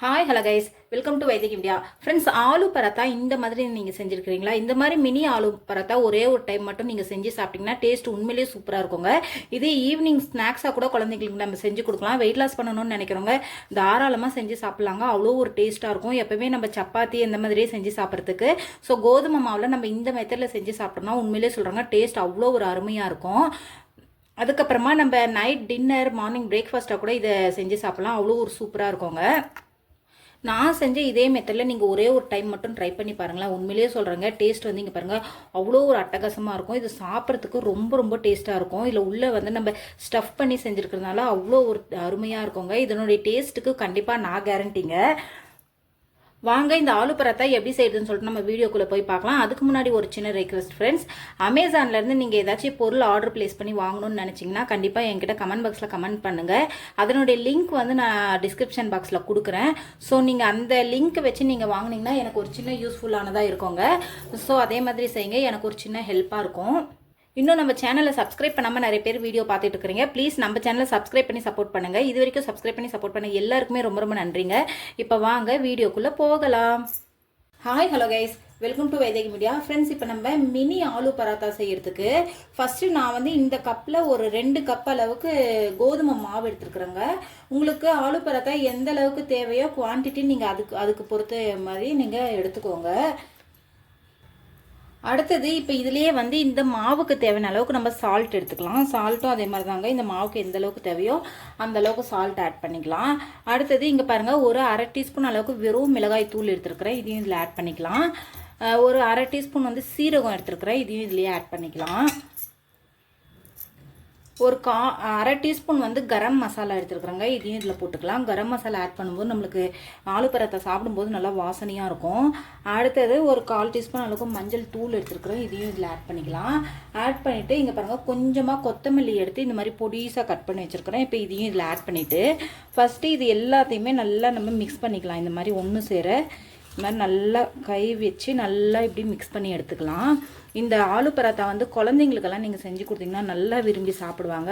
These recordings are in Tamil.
Hi hello guys, welcome to Vaidik India. Friends, aloo paratha இந்த மாதிரி நீங்கள் செஞ்சுருக்கிறீங்களா? இந்த மாதிரி மினி ஆலு பராத்தா ஒரே ஒரு டைம் மட்டும் நீங்கள் செஞ்சு சாப்பிட்டீங்கன்னா டேஸ்ட் உண்மையிலேயே சூப்பராக இருக்குங்க. இதே ஈவினிங் ஸ்நாக்ஸாக கூட குழந்தைங்களுக்கு நம்ம செஞ்சு கொடுக்கலாம். வெயிட் லாஸ் பண்ணணும்னு நினைக்கிறவங்க தாராளமாக செஞ்சு சாப்பிட்லாங்க. அவ்வளோ ஒரு டேஸ்ட்டாக இருக்கும். எப்போவுமே நம்ம சப்பாத்தி இந்த மாதிரியே செஞ்சு சாப்பிட்றதுக்கு. ஸோ கோதுமை மாவில் நம்ம இந்த மெத்தடில் செஞ்சு சாப்பிட்டோம்னா உண்மையிலேயே சொல்கிறாங்க டேஸ்ட் அவ்வளோ ஒரு அருமையாக இருக்கும். அதுக்கப்புறமா நம்ம நைட் டின்னர் மார்னிங் பிரேக்ஃபாஸ்ட்டாக கூட இதை செஞ்சு சாப்பிட்லாம். அவ்வளோ ஒரு சூப்பராக இருக்குங்க. நான் செஞ்ச இதே மெத்தடில் நீங்கள் ஒரே ஒரு டைம் மட்டும் ட்ரை பண்ணி பாருங்களேன். உண்மையிலேயே சொல்கிறேங்க டேஸ்ட் வந்து இங்கே பாருங்கள் அவ்வளோ ஒரு அட்டகாசமாக இருக்கும். இது சாப்பிட்றதுக்கு ரொம்ப ரொம்ப டேஸ்ட்டாக இருக்கும். இதில் உள்ளே வந்து நம்ம ஸ்டஃப் பண்ணி செஞ்சுருக்கிறதுனால அவ்வளோ ஒரு அருமையாக இருக்குங்க. இதனுடைய டேஸ்ட்டுக்கு கண்டிப்பாக நான் கேரண்டிங்க. வாங்க இந்த ஆலு பராத்தா எப்படி செய்யுதுன்னு சொல்லிட்டு நம்ம வீடியோக்குள்ளே போய் பார்க்கலாம். அதுக்கு முன்னாடி ஒரு சின்ன ரெக்வெஸ்ட் ஃப்ரெண்ட்ஸ், அமேசான்லேருந்து நீங்கள் ஏதாச்சும் பொருள் ஆர்டர் பிளேஸ் பண்ணி வாங்கணும்னு நினச்சிங்கன்னா கண்டிப்பாக என்கிட்ட கமெண்ட் பாக்ஸில் கமெண்ட் பண்ணுங்கள். அதனுடைய லிங்க் வந்து நான் டிஸ்கிரிப்ஷன் பாக்ஸில் கொடுக்குறேன். ஸோ நீங்கள் அந்த லிங்க்கை வச்சு நீங்கள் வாங்கினீங்கன்னா எனக்கு ஒரு சின்ன யூஸ்ஃபுல்லானதாக இருக்குங்க. ஸோ அதே மாதிரி செய்யுங்க, எனக்கு ஒரு சின்ன ஹெல்ப்பாக இருக்கும். இன்னும் நம்ம சேனலை சப்ஸ்கிரைப் பண்ணாமல் நிறைய பேர் வீடியோ பார்த்துட்டு இருக்கிறீங்க. ப்ளீஸ் நம்ம சேனலை சப்ஸ்கிரைப் பண்ணி சப்போர்ட் பண்ணுங்கள். இது வரைக்கும் சப்ஸ்கிரைப் பண்ணி சப்போர்ட் பண்ண எல்லாருக்குமே ரொம்ப ரொம்ப நன்றிங்க. இப்போ வாங்க வீடியோக்குள்ளே போகலாம். Hi hello guys, welcome to Vaidik media. Friends, இப்போ நம்ம மினி ஆலு பராத்தா செய்யறதுக்கு ஃபஸ்ட்டு நான் வந்து இந்த கப்பில் ஒரு 2 கப் அளவுக்கு கோதுமை மாவு எடுத்துருக்குறேங்க. உங்களுக்கு ஆலு பராத்தா எந்த அளவுக்கு தேவையோ குவான்டிட்டி நீங்கள் அதுக்கு பொறுத்த மாதிரி நீங்கள் எடுத்துக்கோங்க. அடுத்தது இப்போ இதுலேயே வந்து இந்த மாவுக்கு தேவையான அளவுக்கு நம்ம சால்ட் எடுத்துக்கலாம். சால்ட்டும் அதே மாதிரி தாங்க, இந்த மாவுக்கு எந்த அளவுக்கு தேவையோ அந்த அளவுக்கு சால்ட் ஆட் பண்ணிக்கலாம். அடுத்தது இங்கே பாருங்கள், ஒரு 1/2 டீஸ்பூன் அளவுக்கு வெறும் மிளகாய் தூள் எடுத்துருக்கிறேன், இதையும் இதில் ஆட் பண்ணிக்கலாம். ஒரு 1/2 டீஸ்பூன் வந்து சீரகம் எடுத்துருக்கிறேன், இதையும் இதுலேயே ஆட் பண்ணிக்கலாம். ஒரு 1/2 டீஸ்பூன் வந்து கரம் மசாலா எடுத்துருக்குறேங்க, இதையும் இதில் போட்டுக்கலாம். கரம் மசாலா ஆட் பண்ணும்போது நம்மளுக்கு ஆலு பராத்தா சாப்பிடும்போது நல்லா வாசனையாக இருக்கும். அடுத்தது ஒரு 1/4 டீஸ்பூன் அளவுக்கு மஞ்சள் தூள் எடுத்துருக்குறேன், இதையும் இதில் ஆட் பண்ணிக்கலாம். ஆட் பண்ணிவிட்டு இங்கே பாருங்கள் கொஞ்சமாக கொத்தமல்லி எடுத்து இந்த மாதிரி பொடிசாக கட் பண்ணி வச்சுருக்கிறேன். இப்போ இதையும் இதில் ஆட் பண்ணிவிட்டு ஃபஸ்ட்டு இது எல்லாத்தையுமே நல்லா நம்ம மிக்ஸ் பண்ணிக்கலாம். இந்த மாதிரி ஒன்று சேர இந்த மாதிரி நல்லா கை வச்சு நல்லா இப்படி மிக்ஸ் பண்ணி எடுத்துக்கலாம். இந்த ஆலு பராத்தா வந்து குழந்தைங்களுக்கெல்லாம் நீங்கள் செஞ்சு கொடுத்தீங்கன்னா நல்லா விரும்பி சாப்பிடுவாங்க.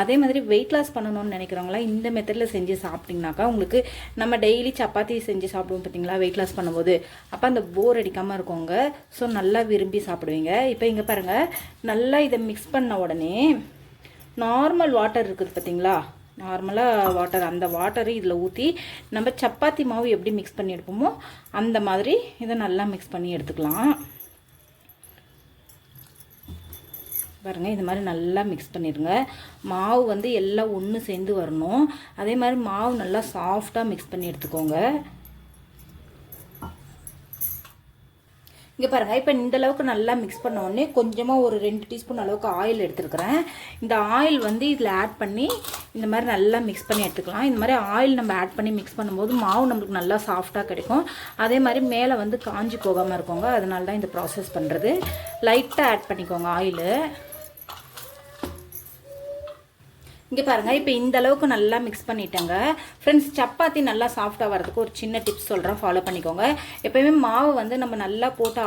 அதே மாதிரி வெயிட் லாஸ் பண்ணணும்னு நினைக்கிறவங்களாம் இந்த மெத்தடில் செஞ்சு சாப்பிட்டிங்கனாக்கா உங்களுக்கு நம்ம டெய்லி சப்பாத்தி செஞ்சு சாப்பிடுவோம் பார்த்தீங்களா வெயிட் லாஸ் பண்ணும்போது, அப்போ அந்த போர் அடிக்காமல் இருக்குங்க. ஸோ நல்லா விரும்பி சாப்பிடுவீங்க. இப்போ இங்கே பாருங்கள், நல்லா இதை மிக்ஸ் பண்ண உடனே நார்மல் வாட்டர் இருக்குது பார்த்தீங்களா, நார்மலாக வாட்டர், அந்த வாட்டரை இதில் ஊற்றி நம்ம சப்பாத்தி மாவு எப்படி மிக்ஸ் பண்ணி எடுப்போமோ அந்த மாதிரி இதை நல்லா மிக்ஸ் பண்ணி எடுத்துக்கலாம். பாருங்கள், இந்த மாதிரி நல்லா மிக்ஸ் பண்ணிடுங்க. மாவு வந்து எல்லாம் ஒன்று சேர்ந்து வரணும். அதே மாதிரி மாவு நல்லா சாஃப்டாக மிக்ஸ் பண்ணி எடுத்துக்கோங்க. இங்கே பாருங்கள், இப்போ இந்த அளவுக்கு நல்லா மிக்ஸ் பண்ண உடனே கொஞ்சமாக ஒரு 2 டீஸ்பூன் அளவுக்கு ஆயில் எடுத்துருக்கிறேன். இந்த ஆயில் வந்து இதில் ஆட் பண்ணி இந்த மாதிரி நல்லா மிக்ஸ் பண்ணி எடுத்துக்கலாம். இந்த மாதிரி ஆயில் நம்ம ஆட் பண்ணி மிக்ஸ் பண்ணும்போது மாவு நம்மளுக்கு நல்லா சாஃப்டாக கிடைக்கும். அதே மாதிரி மேலே வந்து காஞ்சி போகாமல் இருக்குங்க. அதனால தான் இந்த ப்ராசஸ் பண்ணுறது. லைட்டாக ஆட் பண்ணிக்கோங்க ஆயிலு. இங்கே பாருங்கள், இப்போ இந்த அளவுக்கு நல்லா மிக்ஸ் பண்ணிட்டேங்க. ஃப்ரெண்ட்ஸ், சப்பாத்தி நல்லா சாஃப்டாக வரதுக்கு ஒரு சின்ன டிப்ஸ் சொல்கிறேன், ஃபாலோ பண்ணிக்கோங்க. எப்போயுமே மாவு வந்து நம்ம நல்லா போட்டு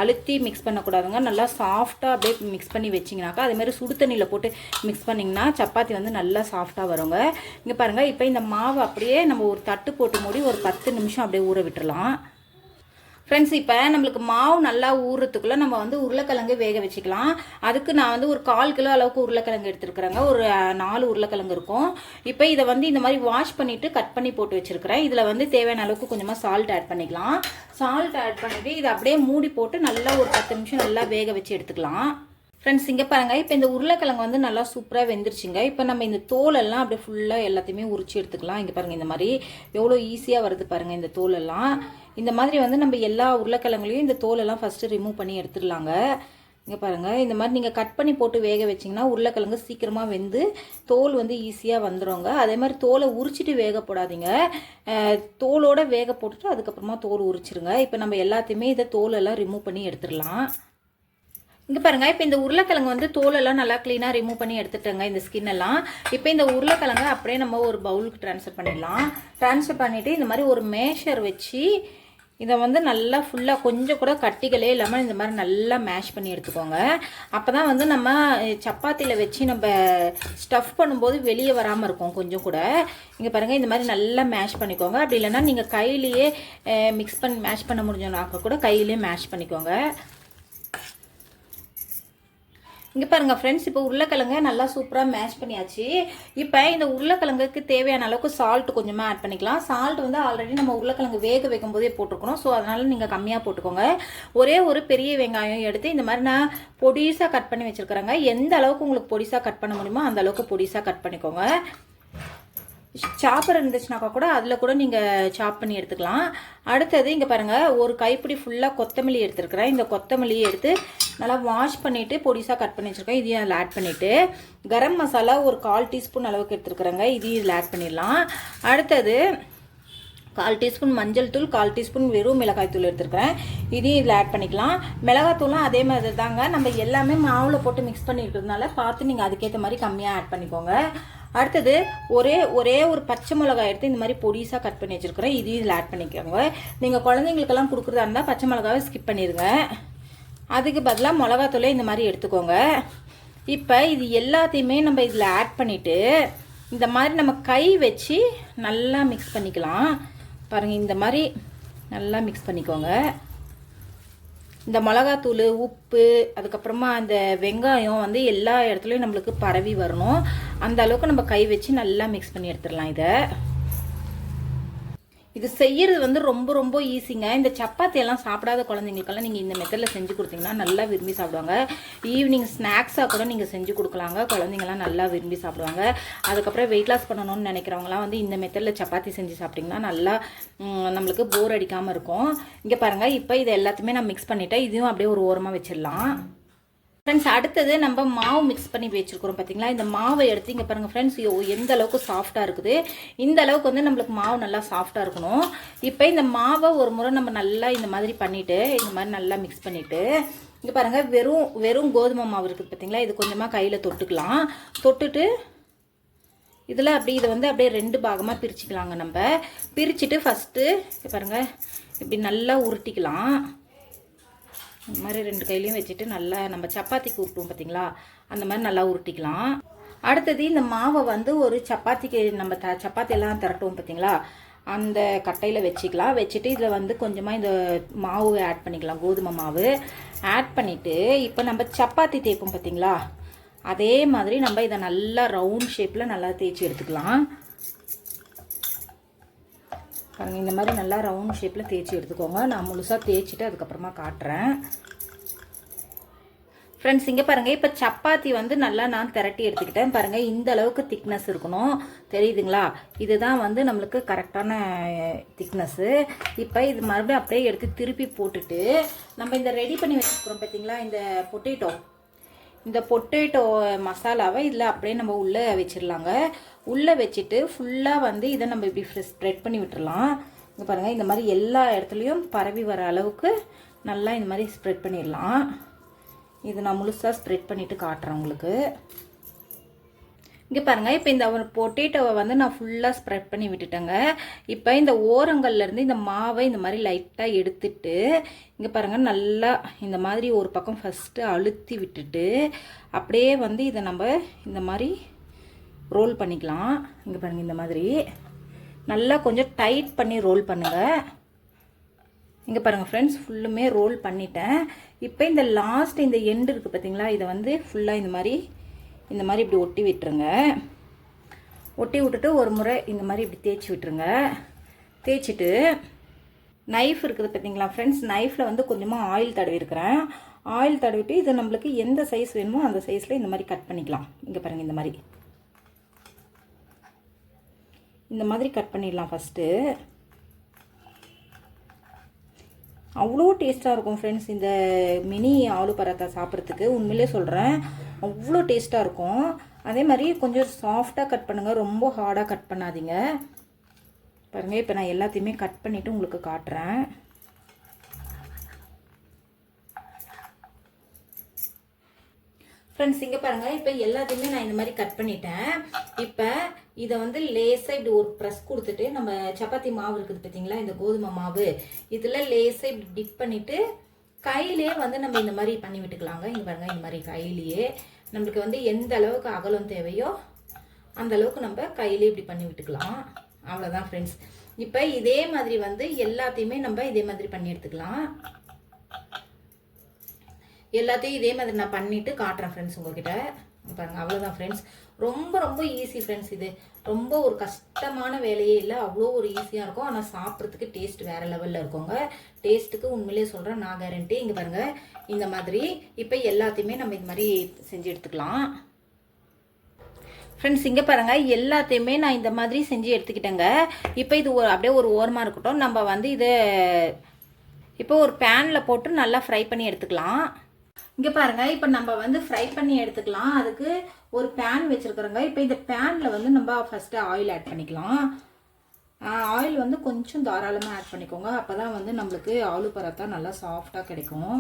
அழுத்தி மிக்ஸ் பண்ணக்கூடாதுங்க. நல்லா சாஃப்டாக அப்படியே மிக்ஸ் பண்ணி வச்சிங்கனாக்கா, அதேமாதிரி சுடு தண்ணியில் போட்டு மிக்ஸ் பண்ணிங்கன்னா சப்பாத்தி வந்து நல்லா சாஃப்டாக வருங்க. இங்கே பாருங்கள், இப்போ இந்த மாவு அப்படியே நம்ம ஒரு தட்டு போட்டு மூடி ஒரு 10 நிமிஷம் அப்படியே ஊற விட்டுறலாம். ஃப்ரெண்ட்ஸ், இப்போ நம்மளுக்கு மாவு நல்லா ஊறுறதுக்குள்ளே நம்ம வந்து உருளைக்கிழங்கு வேக வச்சுக்கலாம். அதுக்கு நான் வந்து ஒரு 1/4 கிலோ அளவுக்கு உருளைக்கிழங்கு எடுத்துருக்குறேங்க. ஒரு 4 உருளைக்கிழங்கு இருக்கும். இப்போ இதை வந்து இந்த மாதிரி வாஷ் பண்ணிவிட்டு கட் பண்ணி போட்டு வச்சுருக்கிறேன். இதில் வந்து தேவையான அளவுக்கு கொஞ்சமாக சால்ட் ஆட் பண்ணிக்கலாம். சால்ட் ஆட் பண்ணிவிட்டு இதை அப்படியே மூடி போட்டு நல்லா ஒரு 10 நிமிஷம் நல்லா வேக வச்சு எடுத்துக்கலாம். ஃப்ரெண்ட்ஸ், இங்கே பாருங்கள், இப்போ இந்த உருளைக்கிழங்கு வந்து நல்லா சூப்பராக வெந்துருச்சுங்க. இப்போ நம்ம இந்த தோலெல்லாம் அப்படியே ஃபுல்லாக எல்லாத்தையுமே உரிச்சு எடுத்துக்கலாம். இங்கே பாருங்கள், இந்த மாதிரி எவ்வளோ ஈஸியாக வருது பாருங்கள் இந்த தோலெல்லாம். இந்த மாதிரி வந்து நம்ம எல்லா உருளைக்கிழங்குலையும் இந்த தோலெல்லாம் ஃபஸ்ட்டு ரிமூவ் பண்ணி எடுத்துடலாங்க. இங்கே பாருங்கள், இந்த மாதிரி நீங்கள் கட் பண்ணி போட்டு வேக வச்சிங்கன்னா உருளைக்கிழங்கு சீக்கிரமாக வெந்து தோல் வந்து ஈஸியாக வந்துடுங்க. அதே மாதிரி தோலை உரிச்சிட்டு வேக போடாதீங்க, தோலோடு வேக போட்டுட்டு அதுக்கப்புறமா தோல் உரிச்சிருங்க. இப்போ நம்ம எல்லாத்தையுமே இதை தோலெல்லாம் ரிமூவ் பண்ணி எடுத்துடலாம். இங்கே பாருங்கள், இப்போ இந்த உருளைக்கிழங்கு வந்து தோலெல்லாம் நல்லா க்ளீனாக ரிமூவ் பண்ணி எடுத்துட்டேங்க, இந்த ஸ்கின் எல்லாம். இப்போ இந்த உருளைக்கிழங்கு அப்படியே நம்ம ஒரு பவுலுக்கு ட்ரான்ஸ்ஃபர் பண்ணிடலாம். ட்ரான்ஸ்ஃபர் பண்ணிவிட்டு இந்த மாதிரி ஒரு மேஷர் வச்சு இதை வந்து நல்லா ஃபுல்லாக கொஞ்சம் கூட கட்டிகளே இல்லாமல் இந்த மாதிரி நல்லா மேஷ் பண்ணி எடுத்துக்கோங்க. அப்போ தான் வந்து நம்ம சப்பாத்தியில் வச்சு நம்ம ஸ்டஃப் பண்ணும்போது வெளியே வராமல் இருக்கும் கொஞ்சம் கூட. இங்கே பாருங்கள், இந்த மாதிரி நல்லா மேஷ் பண்ணிக்கோங்க. அப்படி இல்லைன்னா நீங்கள் கையிலேயே மேஷ் பண்ண முடிஞ்சோன்னாக்க கூட கையிலேயே மேஷ் பண்ணிக்கோங்க. இங்கே பாருங்கள் ஃப்ரெண்ட்ஸ், இப்போ உருளைக்கிழங்கு நல்லா சூப்பராக மேஷ் பண்ணியாச்சு. இப்போ இந்த உருளைக்கிழங்குக்கு தேவையான அளவுக்கு சால்ட் கொஞ்சமாக ஆட் பண்ணிக்கலாம். சால்ட் வந்து ஆல்ரெடி நம்ம உருளைக்கிழங்கு வேக வைக்கும் போதே போட்டிருக்கணும். ஸோ அதனால் நீங்கள் கம்மியாக போட்டுக்கோங்க. ஒரே ஒரு பெரிய வெங்காயம் எடுத்து இந்த மாதிரி நான் பொடிசாக கட் பண்ணி வச்சுருக்கிறேங்க. எந்த அளவுக்கு உங்களுக்கு பொடிசாக கட் பண்ண முடியுமோ அந்த அளவுக்கு பொடிசாக கட் பண்ணிக்கோங்க. சாப்பர் இருந்துச்சுனாக்கா கூட அதில் கூட நீங்கள் சாப் பண்ணி எடுத்துக்கலாம். அடுத்தது இங்கே பாருங்கள், ஒரு கைப்பிடி ஃபுல்லாக கொத்தமல்லி எடுத்துருக்கிறேன். இந்த கொத்தமல்லியை எடுத்து நல்லா வாஷ் பண்ணிவிட்டு பொடிசாக கட் பண்ணி வச்சுருக்கேன். இதையும் அதில் ஆட் பண்ணிவிட்டு கரம் மசாலா ஒரு 1/4 டீஸ்பூன் அளவுக்கு எடுத்துருக்குறேங்க. இதையும் இதில் ஆட் பண்ணிடலாம். அடுத்தது 1/4 டீஸ்பூன் மஞ்சள் தூள், 1/4 டீஸ்பூன் வெறும் மிளகாய் தூள் எடுத்துருக்கிறேன். இதையும் இதில் ஆட் பண்ணிக்கலாம். மிளகாத்தூளும் அதே மாதிரி தாங்க, நம்ம எல்லாமே மாவில் போட்டு மிக்ஸ் பண்ணியிருக்கிறதுனால பார்த்து நீங்கள் அதுக்கேற்ற மாதிரி கம்மியாக ஆட் பண்ணிக்கோங்க. அடுத்தது ஒரே ஒரு பச்சை மிளகாய் எடுத்து இந்த மாதிரி பொடிசாக கட் பண்ணி வச்சுருக்கிறேன். இதையும் இதில் ஆட் பண்ணிக்கோங்க. நீங்கள் குழந்தைங்களுக்கெல்லாம் கொடுக்குறதா இருந்தால் பச்சை மிளகாவை ஸ்கிப் பண்ணிடுங்க. அதுக்கு பதிலாக மிளகாத்தூளே இந்த மாதிரி எடுத்துக்கோங்க. இப்போ இது எல்லாத்தையுமே நம்ம இதில் ஆட் பண்ணிவிட்டு இந்த மாதிரி நம்ம கை வச்சு நல்லா மிக்ஸ் பண்ணிக்கலாம். பாருங்கள், இந்த மாதிரி நல்லா மிக்ஸ் பண்ணிக்கோங்க. இந்த மிளகாத்தூள், உப்பு, அதுக்கப்புறமா அந்த வெங்காயம் வந்து எல்லா இடத்துலையும் நம்மளுக்கு பரவி வரணும். அந்த அளவுக்கு நம்ம கை வச்சு நல்லா மிக்ஸ் பண்ணி எடுத்துடலாம். இது செய்யறது வந்து ரொம்ப ஈஸிங்க. இந்த சப்பாத்தி எல்லாம் சாப்பிடாத குழந்தைங்களுக்கெல்லாம் நீங்கள் இந்த மெத்தடில் செஞ்சு கொடுத்தீங்கன்னா நல்லா விரும்பி சாப்பிடுவாங்க. ஈவினிங் ஸ்நாக்ஸாக கூட நீங்கள் செஞ்சு கொடுக்கலாங்க. குழந்தைங்கலாம் நல்லா விரும்பி சாப்பிடுவாங்க. அதுக்கப்புறம் வெயிட் லாஸ் பண்ணணும்னு நினைக்கிறவங்களாம் வந்து இந்த மெத்தடில் சப்பாத்தி செஞ்சு சாப்பிட்டிங்கன்னா நல்லா நம்மளுக்கு போர் அடிக்காமல் இருக்கும். இங்கே பாருங்கள், இப்போ இதை எல்லாத்தையுமே நான் மிக்ஸ் பண்ணிவிட்டேன். இதையும் அப்படியே ஒரு ஓரமாக வச்சிடலாம். ஃப்ரெண்ட்ஸ், அடுத்தது நம்ம மாவு மிக்ஸ் பண்ணி வச்சுருக்கிறோம் பார்த்தீங்களா. இந்த மாவை எடுத்து இங்கே பாருங்கள் ஃப்ரெண்ட்ஸ், எந்த அளவுக்கு சாஃப்டாக இருக்குது. இந்த அளவுக்கு வந்து நம்மளுக்கு மாவு நல்லா சாஃப்டாக இருக்கணும். இப்போ இந்த மாவை ஒரு முறை நம்ம நல்லா இந்த மாதிரி பண்ணிவிட்டு இந்த மாதிரி நல்லா மிக்ஸ் பண்ணிவிட்டு இங்கே பாருங்கள், வெறும் கோதுமை மாவு இருக்குது பார்த்தீங்களா. இது கொஞ்சமாக கையில் தொட்டுக்கலாம். தொட்டுட்டு இதில் இதை வந்து அப்படியே 2 பாகமாக பிரிச்சுக்கலாங்க. நம்ம பிரிச்சுட்டு ஃபஸ்ட்டு பாருங்கள் இப்படி நல்லா உருட்டிக்கலாம். இந்த மாதிரி 2 கையிலையும் வச்சுட்டு நல்லா நம்ம சப்பாத்திக்கு உருட்டுவோம் பார்த்தீங்களா, அந்த மாதிரி நல்லா உருட்டிக்கலாம். அடுத்தது இந்த மாவை வந்து ஒரு சப்பாத்திக்கு நம்ம சப்பாத்தியெல்லாம் திரட்டுவோம் பார்த்தீங்களா, அந்த கட்டையில் வச்சுக்கலாம். வச்சுட்டு இதில் வந்து கொஞ்சமாக இந்த மாவு ஆட் பண்ணிக்கலாம், கோதுமை மாவு ஆட் பண்ணிவிட்டு இப்போ நம்ம சப்பாத்தி தேய்ப்போம் பார்த்தீங்களா, அதே மாதிரி நம்ம இதை நல்லா ரவுண்ட் ஷேப்பில் நல்லா தேய்ச்சி எடுத்துக்கலாம். பாருங்கள், இந்த மாதிரி நல்லா ரவுண்ட் ஷேப்பில் தேய்ச்சி எடுத்துக்கோங்க. நான் முழுசாக தேய்ச்சிட்டு அதுக்கப்புறமா காட்டுறேன். ஃப்ரெண்ட்ஸ், இங்கே பாருங்கள், இப்போ சப்பாத்தி வந்து நல்லா நான் திரட்டி எடுத்துக்கிட்டேன். பாருங்கள், இந்த அளவுக்கு திக்னஸ் இருக்கணும், தெரியுதுங்களா? இதுதான் வந்து நம்மளுக்கு கரெக்டான திக்னஸ்ஸு. இப்போ இது மறுபடியும் அப்படியே எடுத்து திருப்பி போட்டுட்டு நம்ம இந்த ரெடி பண்ணி வச்சுக்கிறோம் பார்த்தீங்களா, இந்த பொட்டேட்டோ மசாலாவை இதில் அப்படியே நம்ம உள்ளே வச்சிடலாங்க. உள்ளே வச்சுட்டு ஃபுல்லாக வந்து இதை நம்ம இப்படி ஸ்ப்ரெட் பண்ணி விட்டுடலாம். இங்கே பாருங்கள், இந்த மாதிரி எல்லா இடத்துலையும் பரவி வர அளவுக்கு நல்லா இந்த மாதிரி ஸ்ப்ரெட் பண்ணிடலாம். இது நான் முழுசாக ஸ்ப்ரெட் பண்ணிவிட்டு காட்டுறேன் உங்களுக்கு. இங்கே பாருங்கள், இப்போ இந்த பொட்டேட்டோவை வந்து நான் ஃபுல்லாக ஸ்ப்ரெட் பண்ணி விட்டுட்டேங்க. இப்போ இந்த ஓரங்கள்லேருந்து இந்த மாவை இந்த மாதிரி லைட்டாக எடுத்துட்டு இங்கே பாருங்கள், நல்லா இந்த மாதிரி ஒரு பக்கம் ஃபஸ்ட்டு அழுத்தி விட்டுட்டு அப்படியே வந்து இதை நம்ம இந்த மாதிரி ரோல் பண்ணிக்கலாம். இங்கே பாருங்கள், இந்த மாதிரி நல்லா கொஞ்சம் டைட் பண்ணி ரோல் பண்ணுங்கள். இங்கே பாருங்கள் ஃப்ரெண்ட்ஸ், ஃபுல்லுமே ரோல் பண்ணிட்டேன். இப்போ இந்த லாஸ்ட் இந்த எண்டு இருக்குது பார்த்தீங்களா, இதை வந்து ஃபுல்லாக இந்த மாதிரி இப்படி ஒட்டி விட்டுருங்க. ஒட்டி விட்டுட்டு ஒரு முறை இந்த மாதிரி இப்படி தேய்ச்சி விட்டுருங்க. தேய்ச்சிட்டு நைஃப் இருக்குது பார்த்தீங்களா ஃப்ரெண்ட்ஸ், நைஃப்பில் வந்து கொஞ்சமாக ஆயில் தடவி இருக்கிறேன். ஆயில் தடவிட்டு இது நம்மளுக்கு எந்த சைஸ் வேணுமோ அந்த சைஸில் இந்த மாதிரி கட் பண்ணிக்கலாம். இங்கே பாருங்கள், இந்த மாதிரி கட் பண்ணிடலாம் ஃபஸ்ட்டு. அவ்வளோ டேஸ்ட்டாக இருக்கும் ஃப்ரெண்ட்ஸ் இந்த மினி ஆலு பராத்தா சாப்பிட்றதுக்கு. உண்மையிலே சொல்கிறேன், அவ்வளோ டேஸ்ட்டாக இருக்கும். அதே மாதிரி கொஞ்சம் சாஃப்டாக கட் பண்ணுங்கள், ரொம்ப ஹார்டாக கட் பண்ணாதீங்க. பாருங்கள், இப்போ நான் எல்லாத்தையுமே கட் பண்ணிவிட்டு உங்களுக்கு காட்டுறேன். ஃப்ரெண்ட்ஸ் இங்கே பாருங்கள், இப்போ எல்லாத்தையுமே நான் இந்த மாதிரி கட் பண்ணிட்டேன். இப்போ இதை வந்து லேசாக இப்படி ஒரு ப்ரெஸ் கொடுத்துட்டு, நம்ம சப்பாத்தி மாவு இருக்குது பார்த்தீங்களா, இந்த கோதுமை மாவு, இதில் லேசாக இப்படி டிப் பண்ணிவிட்டு கையிலே வந்து நம்ம இந்த மாதிரி பண்ணி விட்டுக்கலாங்க. இங்கே பாருங்கள், இந்த மாதிரி கையிலேயே நம்மளுக்கு வந்து எந்த அளவுக்கு அகலம் தேவையோ அந்த அளவுக்கு நம்ம கையிலே இப்படி பண்ணி விட்டுக்கலாம். அவ்வளோதான் ஃப்ரெண்ட்ஸ். இப்போ இதே மாதிரி வந்து எல்லாத்தையுமே நம்ம இதே மாதிரி பண்ணி எடுத்துக்கலாம். எல்லாத்தையும் இதே மாதிரி நான் பண்ணிவிட்டு காட்டுறேன் ஃப்ரெண்ட்ஸ் உங்ககிட்ட. பாருங்கள், அவ்வளோதான் ஃப்ரெண்ட்ஸ். ரொம்ப ரொம்ப ஈஸி ஃப்ரெண்ட்ஸ். இது ரொம்ப ஒரு கஷ்டமான வேலையே இல்லை, அவ்வளோ ஒரு ஈஸியாக இருக்கும். ஆனால் சாப்பிட்றதுக்கு டேஸ்ட் வேறு லெவலில் இருக்குங்க. டேஸ்ட்டுக்கு உண்மையிலே சொல்கிறேன், நான் கேரண்டி. இங்கே பாருங்கள், இந்த மாதிரி இப்போ எல்லாத்தையுமே நம்ம இந்த மாதிரி செஞ்சு எடுத்துக்கலாம் ஃப்ரெண்ட்ஸ். இங்கே பாருங்கள், எல்லாத்தையுமே நான் இந்த மாதிரி செஞ்சு எடுத்துக்கிட்டேங்க. இப்போ இது அப்படியே ஒரு ஓரமாக இருக்கட்டும். நம்ம வந்து இதை இப்போ ஒரு பேனில் போட்டு நல்லா ஃப்ரை பண்ணி எடுத்துக்கலாம். இங்கே பாருங்கள், இப்போ நம்ம வந்து ஃப்ரை பண்ணி எடுத்துக்கலாம். அதுக்கு ஒரு பேன் வச்சுருக்குறோங்க. இப்போ இந்த பேனில் வந்து நம்ம ஃபஸ்ட்டு ஆயில் ஆட் பண்ணிக்கலாம். ஆயில் வந்து கொஞ்சம் தாராளமாக ஆட் பண்ணிக்கோங்க. அப்போ தான் வந்து நம்மளுக்கு ஆலு பராத்தா நல்லா சாஃப்டாக கிடைக்கும்.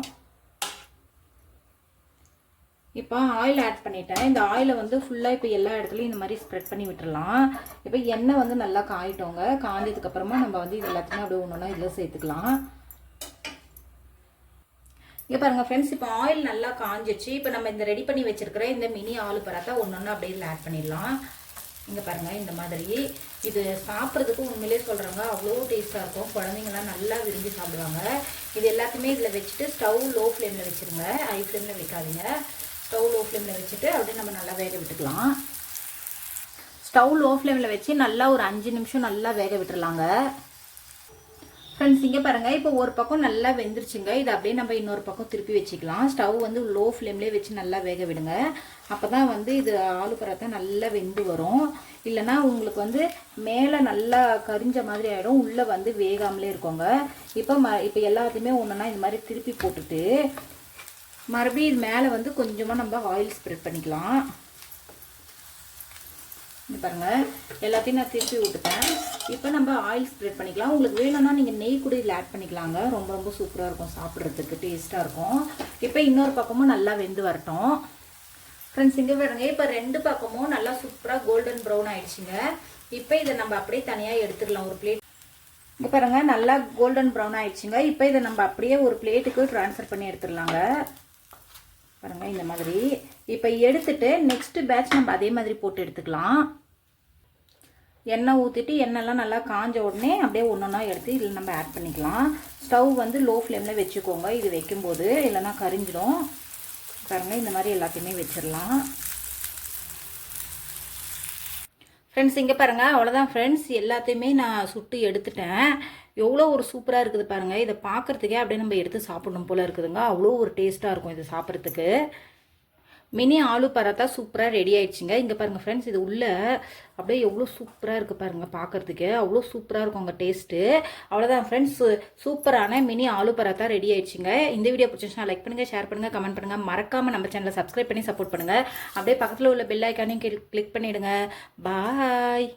இப்போ ஆயில் ஆட் பண்ணிட்டேன். இந்த ஆயிலை வந்து ஃபுல்லாக இப்போ எல்லா இடத்துலையும் இந்த மாதிரி ஸ்ப்ரெட் பண்ணி விட்டுடலாம். இப்போ எண்ணெய் வந்து நல்லா காயிட்டோங்க. காய்ஞ்சதுக்கப்புறமா நம்ம வந்து இது எல்லாத்தையுமே அப்படியே ஒன்று ஒன்றா இதில் சேர்த்துக்கலாம். இங்கே பாருங்கள் ஃப்ரெண்ட்ஸ், இப்போ ஆயில் நல்லா காஞ்சிச்சு. இப்போ நம்ம இந்த ரெடி பண்ணி வச்சுருக்கிற இந்த மினி ஆலு பராத்தா ஒன்று ஒன்று அப்படியே இதில் ஆட் பண்ணிடலாம். இங்கே பாருங்கள், இந்த மாதிரி இது சாப்பிட்றதுக்கு உண்மையிலே சொல்கிறாங்க அவ்வளோ டேஸ்ட்டாக இருக்கும். குழந்தைங்களாம் நல்லா விரும்பி சாப்பிடுவாங்க. இது எல்லாத்தையுமே இதில் வச்சுட்டு ஸ்டவ் லோ ஃப்ளேமில் வச்சுருங்க, ஹை ஃப்ளேமில் வைக்காதீங்க. ஸ்டவ் லோ ஃப்ளேமில் வச்சுட்டு அப்படியே நம்ம நல்லா வேக விட்டுக்கலாம். ஸ்டவ் லோ ஃப்ளேமில் வச்சு நல்லா ஒரு 5 நிமிஷம் நல்லா வேக விட்டுருலாங்க. ஃப்ரெண்ட்ஸ் இங்கே பாருங்கள், இப்போ ஒரு பக்கம் நல்லா வெந்துருச்சுங்க. இது அப்படியே நம்ம இன்னொரு பக்கம் திருப்பி வச்சுக்கலாம். ஸ்டவ் வந்து லோ ஃப்ளேம்லேயே வச்சு நல்லா வேக விடுங்க. அப்போ தான் வந்து இது ஆலு பராத்தா நல்லா வெந்து வரும். இல்லைனா உங்களுக்கு வந்து மேலே நல்லா கரிஞ்ச மாதிரி ஆகிடும், உள்ளே வந்து வேகாமலே இருக்குங்க. இப்போ எல்லாத்தையுமே ஒன்றுனா இந்த மாதிரி திருப்பி போட்டுட்டு மறுபடியும் இது மேலே வந்து கொஞ்சமாக நம்ம ஆயில் ஸ்ப்ரெட் பண்ணிக்கலாம். பாருங்கள், எல்லாத்தையும் நான் திருப்பி விட்டுட்டேன். இப்போ நம்ம ஆயில் ஸ்ப்ரெட் பண்ணிக்கலாம். உங்களுக்கு வேணும்னா நீங்கள் நெய் கூட இதில் ஆட் பண்ணிக்கலாங்க. ரொம்ப ரொம்ப சூப்பராக இருக்கும், சாப்பிட்றதுக்கு டேஸ்ட்டாக இருக்கும். இப்போ இன்னொரு பக்கமும் நல்லா வெந்து வரட்டும். ஃப்ரெண்ட்ஸ் இங்கே பாருங்க, இப்போ 2 பக்கமும் நல்லா சூப்பராக கோல்டன் ப்ரௌன் ஆயிடுச்சுங்க. இப்போ இதை நம்ம அப்படியே தனியாக எடுத்துக்கலாம் ஒரு பிளேட். இங்கே பாருங்கள், நல்லா கோல்டன் ப்ரௌன் ஆயிடுச்சுங்க. இப்போ இதை நம்ம அப்படியே ஒரு பிளேட்டுக்கு ட்ரான்ஸ்ஃபர் பண்ணி எடுத்துடலாங்க. பாருங்கள், இந்த மாதிரி. இப்போ எடுத்துட்டு நெக்ஸ்ட் பேட்ச் நம்ம அதே மாதிரி போட்டு எடுத்துக்கலாம். எண்ணெய் ஊற்றிட்டு எண்ணெய்லாம் நல்லா காஞ்ச உடனே அப்படியே ஒன்று ஒன்றா எடுத்து இதில் நம்ம ஆட் பண்ணிக்கலாம். ஸ்டவ் வந்து லோ ஃப்ளேமில் வச்சுக்கோங்க இது வைக்கும்போது, இல்லைனா கரிஞ்சிடும். பாருங்கள், இந்த மாதிரி எல்லாத்தையுமே வச்சிடலாம். ஃப்ரெண்ட்ஸ் இங்கே பாருங்கள், அவ்வளோதான் ஃப்ரெண்ட்ஸ். எல்லாத்தையுமே நான் சுட்டு எடுத்துட்டேன். எவ்வளோ ஒரு சூப்பராக இருக்குது பாருங்கள். இதை பார்க்குறதுக்கே அப்படியே நம்ம எடுத்து சாப்பிடணும் போல் இருக்குதுங்க. அவ்வளோ ஒரு டேஸ்ட்டாக இருக்கும் இது சாப்பிட்றதுக்கு. மினி ஆலு பராத்தா சூப்பராக ரெடி ஆயிடுச்சுங்க. இங்கே பாருங்கள் ஃப்ரெண்ட்ஸ், இது உள்ளே அப்படியே எவ்வளோ சூப்பராக இருக்குது பாருங்கள். பார்க்குறதுக்கு அவ்வளோ சூப்பராக இருக்கும் உங்கள் டேஸ்ட்டு. அவ்வளோதான் ஃப்ரெண்ட்ஸ், சூப்பரான மினி ஆலு பராத்தா ரெடி ஆயிடுச்சுங்க. இந்த வீடியோ பிடிச்சிச்சுன்னா லைக் பண்ணுங்கள், ஷேர் பண்ணுங்கள், கமெண்ட் பண்ணுங்கள். மறக்காமல் நம்ம சேனலை சப்ஸ்கிரைப் பண்ணி சப்போர்ட் பண்ணுங்கள். அப்படியே பக்கத்தில் உள்ள பெல் ஐக்கானையும் கிளிக் பண்ணிவிடுங்க. பாய்.